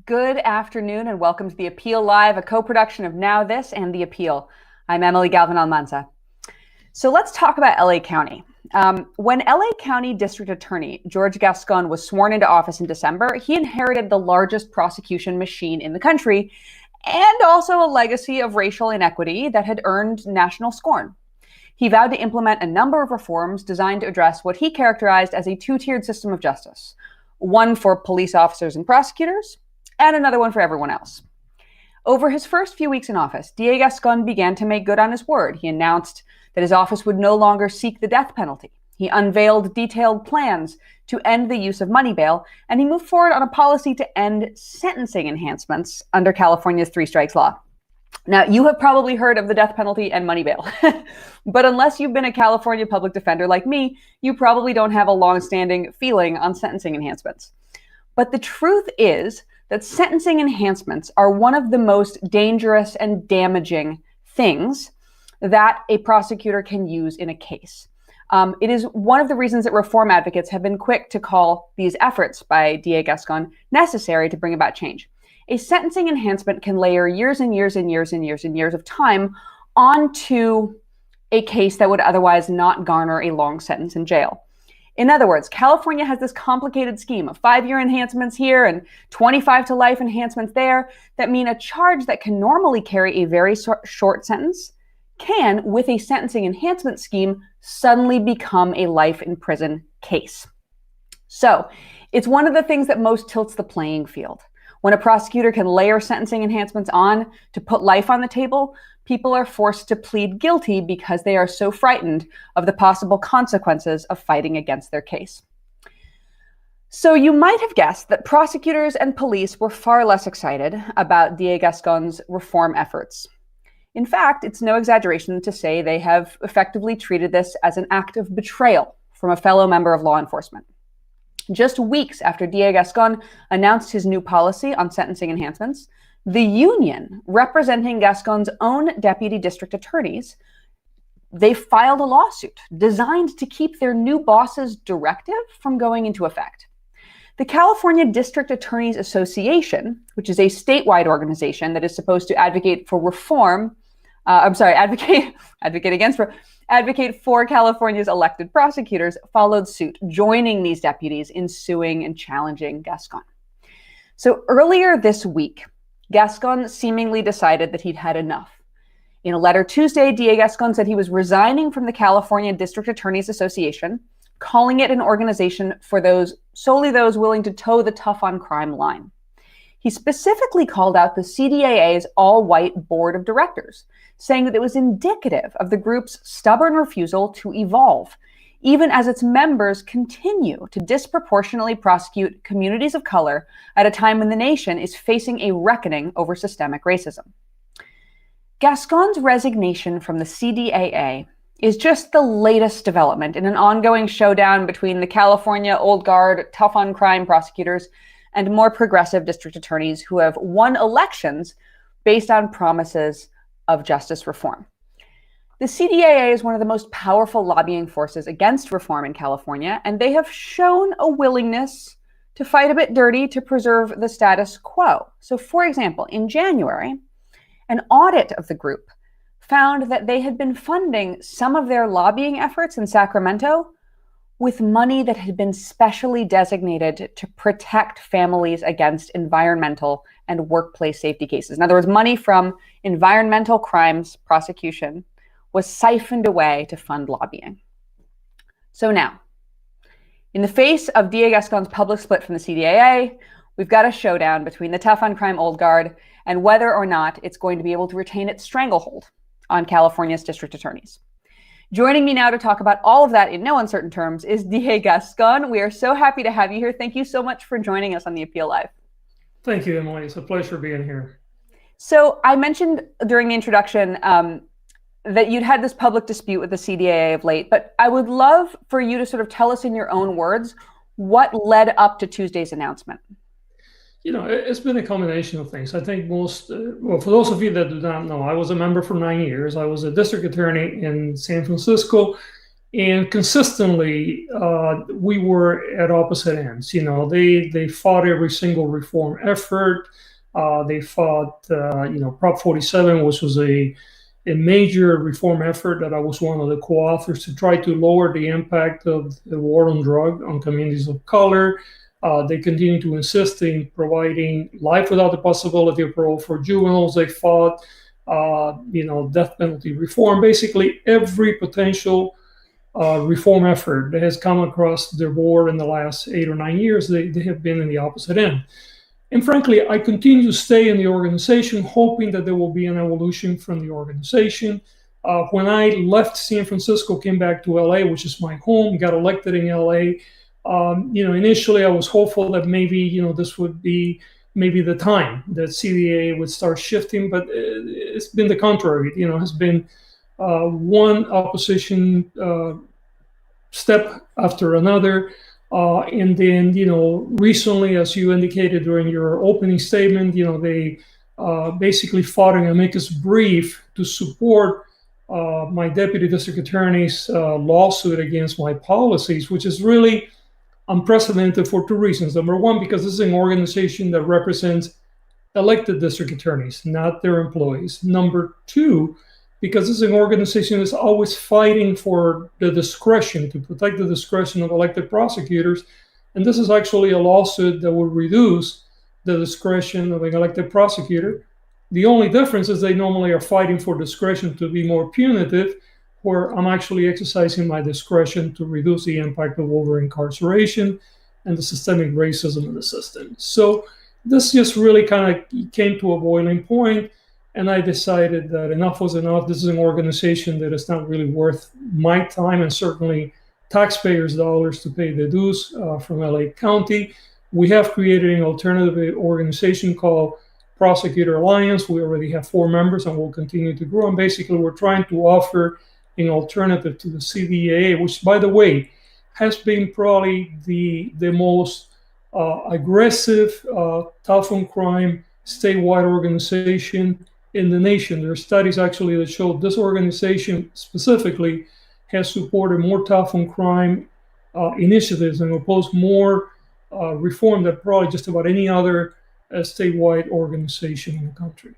Good afternoon and welcome to The Appeal Live, a co-production of Now This and The Appeal. I'm Emily Galvan-Almanza. So let's talk about LA County. When LA County District Attorney George Gascón was sworn into office in December, he inherited the largest prosecution machine in the country and also a legacy of racial inequity that had earned national scorn. He vowed to implement a number of reforms designed to address what he characterized as a two-tiered system of justice, one for police officers and prosecutors, and another one for everyone else. Over his first few weeks in office, DA Gascón began to make good on his word. He announced that his office would no longer seek the death penalty. He unveiled detailed plans to end the use of money bail, and he moved forward on a policy to end sentencing enhancements under California's three strikes law. Now, you have probably heard of the death penalty and money bail, but unless you've been a California public defender like me, you probably don't have a long-standing feeling on sentencing enhancements. But the truth is that sentencing enhancements are one of the most dangerous and damaging things that a prosecutor can use in a case. It is one of the reasons that reform advocates have been quick to call these efforts by DA Gascón necessary to bring about change. A sentencing enhancement can layer years and years and years and years and years of time onto a case that would otherwise not garner a long sentence in jail. In other words, California has this complicated scheme of 5-year enhancements here and 25 to life enhancements there that mean a charge that can normally carry a very short sentence can, with a sentencing enhancement scheme, suddenly become a life in prison case. So it's one of the things that most tilts the playing field. When a prosecutor can layer sentencing enhancements on to put life on the table, people are forced to plead guilty because they are so frightened of the possible consequences of fighting against their case. So you might have guessed that prosecutors and police were far less excited about DA Gascón's reform efforts. In fact, it's no exaggeration to say they have effectively treated this as an act of betrayal from a fellow member of law enforcement. Just weeks after DA Gascón announced his new policy on sentencing enhancements, the union representing Gascón's own deputy district attorneys, they filed a lawsuit designed to keep their new boss's directive from going into effect. The California District Attorneys Association, which is a statewide organization that is supposed to advocate for reform, advocate for California's elected prosecutors, followed suit, joining these deputies in suing and challenging Gascón. So earlier this week, Gascón seemingly decided that he'd had enough. In a letter Tuesday, DA Gascón said he was resigning from the California District Attorneys Association, calling it an organization for solely those willing to toe the tough on crime line. He specifically called out the CDAA's all-white board of directors, saying that it was indicative of the group's stubborn refusal to evolve, even as its members continue to disproportionately prosecute communities of color at a time when the nation is facing a reckoning over systemic racism. Gascón's resignation from the CDAA is just the latest development in an ongoing showdown between the California old guard, tough on crime prosecutors and more progressive district attorneys who have won elections based on promises of justice reform. The CDAA is one of the most powerful lobbying forces against reform in California, and they have shown a willingness to fight a bit dirty to preserve the status quo. So, for example, in January, an audit of the group found that they had been funding some of their lobbying efforts in Sacramento with money that had been specially designated to protect families against environmental and workplace safety cases. In other words, money from environmental crimes prosecution was siphoned away to fund lobbying. So now, in the face of DA Gascón's public split from the CDAA, we've got a showdown between the tough on crime old guard and whether or not it's going to be able to retain its stranglehold on California's district attorneys. Joining me now to talk about all of that in no uncertain terms is DA Gascón. We are so happy to have you here. Thank you so much for joining us on The Appeal Live. Thank you, Emily. It's a pleasure being here. So I mentioned during the introduction that you'd had this public dispute with the CDAA of late, but I would love for you to sort of tell us in your own words what led up to Tuesday's announcement. You know, it's been a combination of things. I think for those of you that do not know, I was a member for 9 years. I was a district attorney in San Francisco, And consistently, we were at opposite ends. They fought every single reform effort. They fought, Prop 47, which was a major reform effort that I was one of the co-authors to try to lower the impact of the war on drug on communities of color. They continue to insist in providing life without the possibility of parole for juveniles. They fought, death penalty reform. Basically, every potential reform effort that has come across their board in the last 8 or 9 years, they have been in the opposite end. And frankly, I continue to stay in the organization, hoping that there will be an evolution from the organization. When I left San Francisco, came back to LA, which is my home, got elected in LA. Initially I was hopeful that maybe, this would be maybe the time that CDA would start shifting, but it's been the contrary. Has been one opposition step after another. And then, recently, as you indicated during your opening statement, they basically fought an amicus brief to support my deputy district attorney's lawsuit against my policies, which is really unprecedented for two reasons. Number one, because this is an organization that represents elected district attorneys, not their employees. Number two, because this is an organization that's always fighting for the discretion, to protect the discretion of elected prosecutors. And this is actually a lawsuit that would reduce the discretion of an elected prosecutor. The only difference is they normally are fighting for discretion to be more punitive, where I'm actually exercising my discretion to reduce the impact of over-incarceration and the systemic racism in the system. So this just really kind of came to a boiling point. And I decided that enough was enough. This is an organization that is not really worth my time and certainly taxpayers' dollars to pay the dues from LA County. We have created an alternative organization called Prosecutor Alliance. We already have 4 members and we'll continue to grow. And basically, we're trying to offer an alternative to the CDA, which, by the way, has been probably the most aggressive, tough on crime, statewide organization in the nation. There are studies actually that show this organization specifically has supported more tough on crime initiatives and opposed more reform than probably just about any other statewide organization in the country.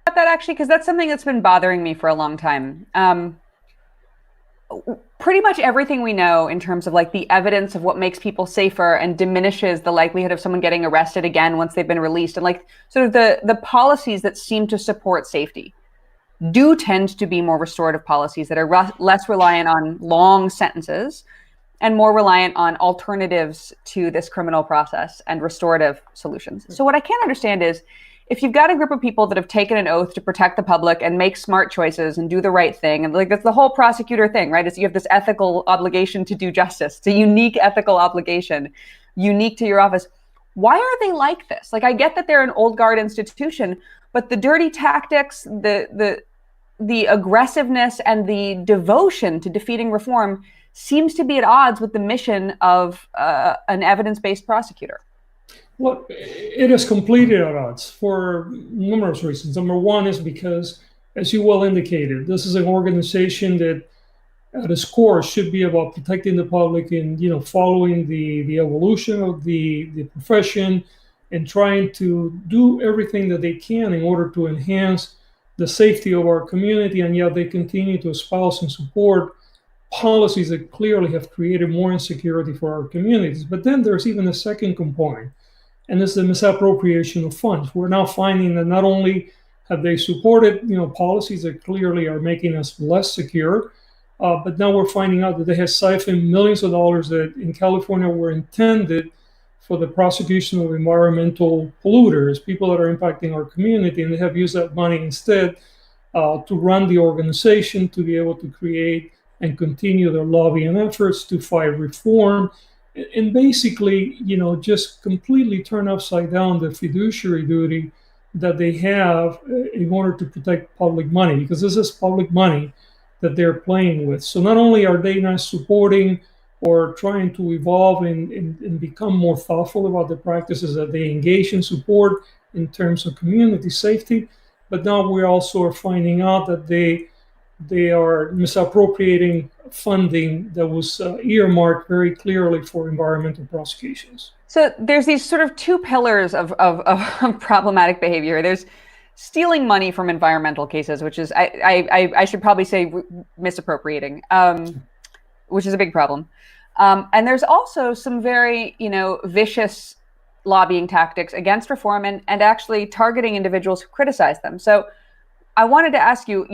That actually, because that's something that's been bothering me for a long time. Pretty much everything we know in terms of like the evidence of what makes people safer and diminishes the likelihood of someone getting arrested again once they've been released, and like sort of the policies that seem to support safety do tend to be more restorative policies that are less reliant on long sentences and more reliant on alternatives to this criminal process and restorative solutions. So what I can't understand is, if you've got a group of people that have taken an oath to protect the public and make smart choices and do the right thing, and like that's the whole prosecutor thing, right? Is you have this ethical obligation to do justice. It's a unique ethical obligation, unique to your office. Why are they like this? Like, I get that they're an old guard institution, but the dirty tactics, the aggressiveness, and the devotion to defeating reform seems to be at odds with the mission of an evidence-based prosecutor. Well, it is completely at odds for numerous reasons. Number one is because, as you well indicated, this is an organization that at its core should be about protecting the public and, following the evolution of the profession and trying to do everything that they can in order to enhance the safety of our community. And yet they continue to espouse and support policies that clearly have created more insecurity for our communities. But then there's even a second component, and it's the misappropriation of funds. We're now finding that not only have they supported, policies that clearly are making us less secure, but now we're finding out that they have siphoned millions of dollars that in California were intended for the prosecution of environmental polluters, people that are impacting our community, and they have used that money instead to run the organization, to be able to create and continue their lobbying efforts to fight reform, and basically, just completely turn upside down the fiduciary duty that they have in order to protect public money, because this is public money that they're playing with. So not only are they not supporting or trying to evolve and become more thoughtful about the practices that they engage in support in terms of community safety, but now we also are finding out that they they are misappropriating funding that was earmarked very clearly for environmental prosecutions. So there's these sort of two pillars of problematic behavior. There's stealing money from environmental cases, which is I should probably say misappropriating, which is a big problem. And there's also some very vicious lobbying tactics against reform and actually targeting individuals who criticize them. So I wanted to ask you,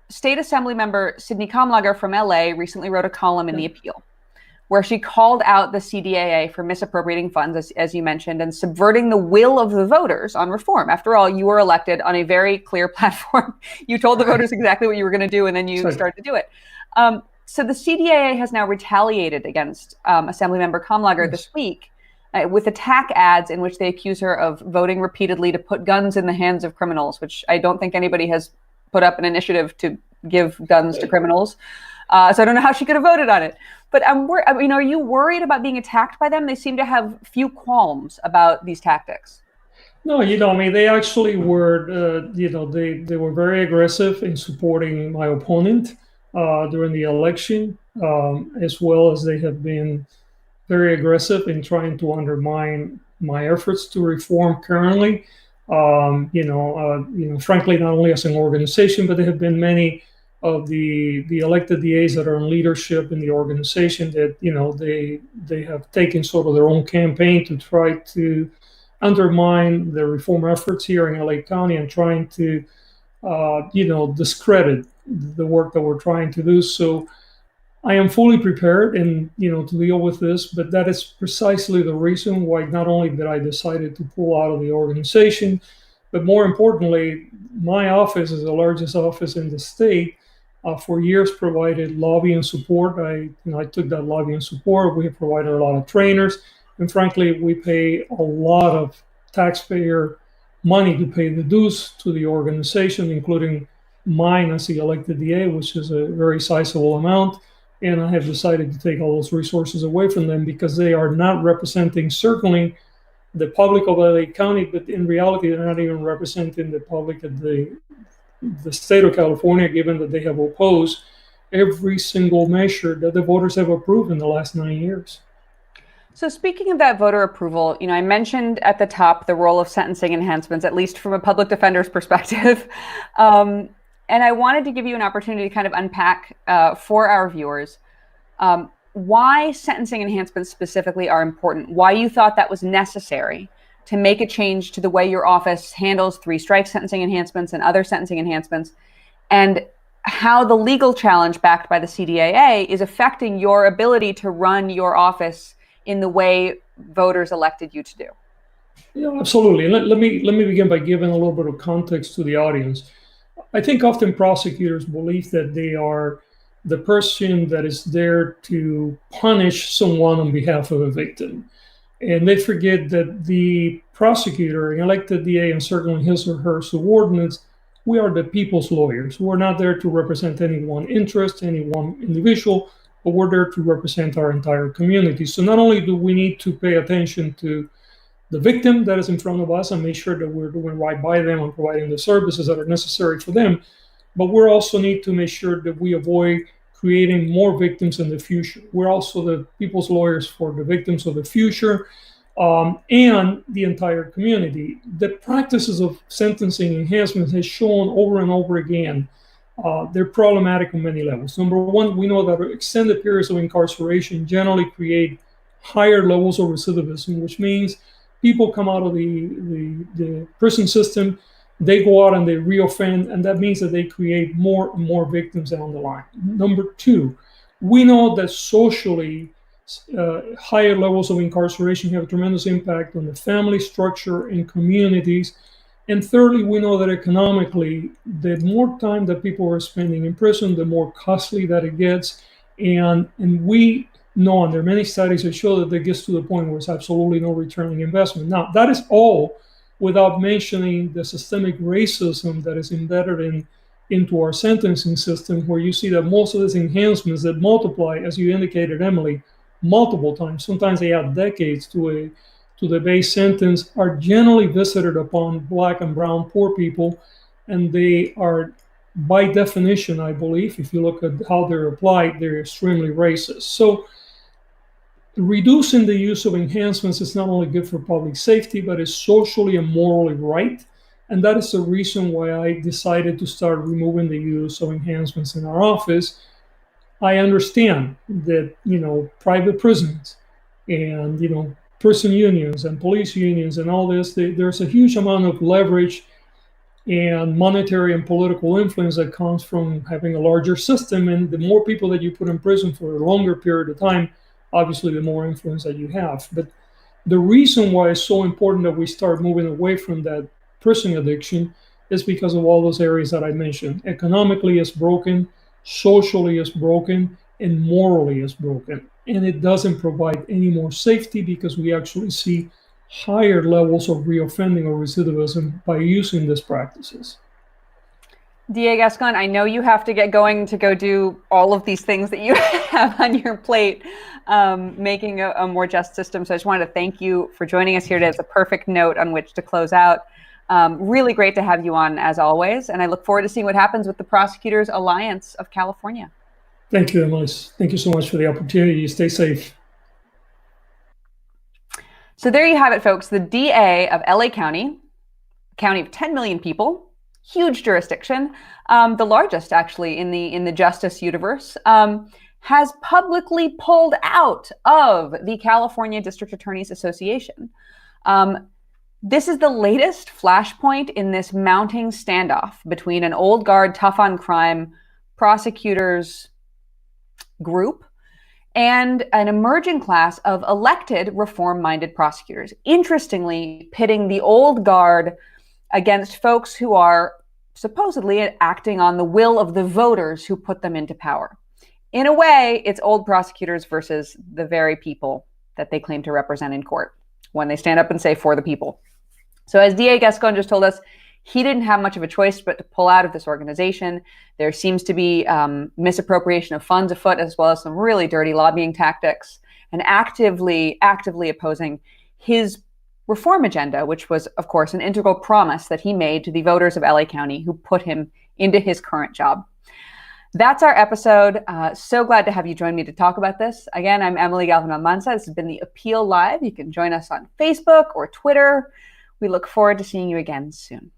State Assembly member Sydney Kamlager from LA recently wrote a column in The Appeal where she called out the CDAA for misappropriating funds, as you mentioned, and subverting the will of the voters on reform. After all, you were elected on a very clear platform. You told the voters exactly what you were going to do, and then you started to do it. So the CDAA has now retaliated against Assemblymember Kamlager this week with attack ads in which they accuse her of voting repeatedly to put guns in the hands of criminals, which I don't think anybody has put up an initiative to give guns to criminals. So I don't know how she could have voted on it. But are you worried about being attacked by them? They seem to have few qualms about these tactics. No, they actually were, they were very aggressive in supporting my opponent during the election, as well as they have been very aggressive in trying to undermine my efforts to reform currently. Frankly, not only as an organization, but there have been many of the elected DAs that are in leadership in the organization that they have taken sort of their own campaign to try to undermine the reform efforts here in LA County and trying to discredit the work that we're trying to do. So I am fully prepared to deal with this, but that is precisely the reason why not only did I decided to pull out of the organization, but more importantly, my office is the largest office in the state. For years provided lobbying support. I took that lobbying support. We have provided a lot of trainers, and frankly, we pay a lot of taxpayer money to pay the dues to the organization, including mine as the elected DA, which is a very sizable amount. And I have decided to take all those resources away from them because they are not representing certainly the public of LA County, but in reality, they're not even representing the public of the state of California, given that they have opposed every single measure that the voters have approved in the last 9 years. So speaking of that voter approval, I mentioned at the top the role of sentencing enhancements, at least from a public defender's perspective. And I wanted to give you an opportunity to kind of unpack for our viewers why sentencing enhancements specifically are important, why you thought that was necessary to make a change to the way your office handles three-strike sentencing enhancements and other sentencing enhancements, and how the legal challenge backed by the CDAA is affecting your ability to run your office in the way voters elected you to do. Yeah, absolutely. Let me begin by giving a little bit of context to the audience. I think often prosecutors believe that they are the person that is there to punish someone on behalf of a victim. And they forget that the prosecutor, an elected DA, and certainly his or her subordinates, we are the people's lawyers. We're not there to represent any one interest, any one individual, but we're there to represent our entire community. So not only do we need to pay attention to the victim that is in front of us and make sure that we're doing right by them and providing the services that are necessary for them, but we also need to make sure that we avoid creating more victims in the future. We're also the people's lawyers for the victims of the future and the entire community. The practices of sentencing enhancements has shown over and over again they're problematic on many levels. Number one, we know that extended periods of incarceration generally create higher levels of recidivism, which means people come out of the prison system, they go out and they reoffend, and that means that they create more and more victims down the line. Number two, we know that socially, higher levels of incarceration have a tremendous impact on the family structure in communities. And thirdly, we know that economically, the more time that people are spending in prison, the more costly that it gets. And we know, and there are many studies that show that it gets to the point where it's absolutely no return on investment. Now, that is all without mentioning the systemic racism that is embedded into our sentencing system, where you see that most of these enhancements that multiply, as you indicated, Emily, multiple times, sometimes they add decades to the base sentence, are generally visited upon Black and brown poor people, and they are by definition, I believe, if you look at how they're applied, they're extremely racist. So reducing the use of enhancements is not only good for public safety, but it's socially and morally right. And that is the reason why I decided to start removing the use of enhancements in our office. I understand that, private prisons and, prison unions and police unions and all this, there's a huge amount of leverage and monetary and political influence that comes from having a larger system. And the more people that you put in prison for a longer period of time, obviously the more influence that you have. But the reason why it's so important that we start moving away from that prison addiction is because of all those areas that I mentioned. Economically, it's broken, socially, it's broken, and morally, it's broken. And it doesn't provide any more safety because we actually see higher levels of reoffending or recidivism by using these practices. DA Gascón, I know you have to get going to go do all of these things that you have on your plate, making a more just system. So I just wanted to thank you for joining us here today. It's a perfect note on which to close out. Really great to have you on, as always. And I look forward to seeing what happens with the Prosecutors Alliance of California. Thank you, Emily. Thank you so much for the opportunity. Stay safe. So there you have it, folks. The DA of LA County, a county of 10 million people, huge jurisdiction, the largest actually in the justice universe, has publicly pulled out of the California District Attorneys Association. This is the latest flashpoint in this mounting standoff between an old guard, tough on crime prosecutors group and an emerging class of elected reform-minded prosecutors, interestingly pitting the old guard against folks who are supposedly acting on the will of the voters who put them into power. In a way, it's old prosecutors versus the very people that they claim to represent in court when they stand up and say, for the people. So as DA Gascón just told us, he didn't have much of a choice but to pull out of this organization. There seems to be misappropriation of funds afoot, as well as some really dirty lobbying tactics, and actively opposing his reform agenda, which was, of course, an integral promise that he made to the voters of LA County who put him into his current job. That's our episode. So glad to have you join me to talk about this. Again, I'm Emily Galvan-Almanza. This has been The Appeal Live. You can join us on Facebook or Twitter. We look forward to seeing you again soon.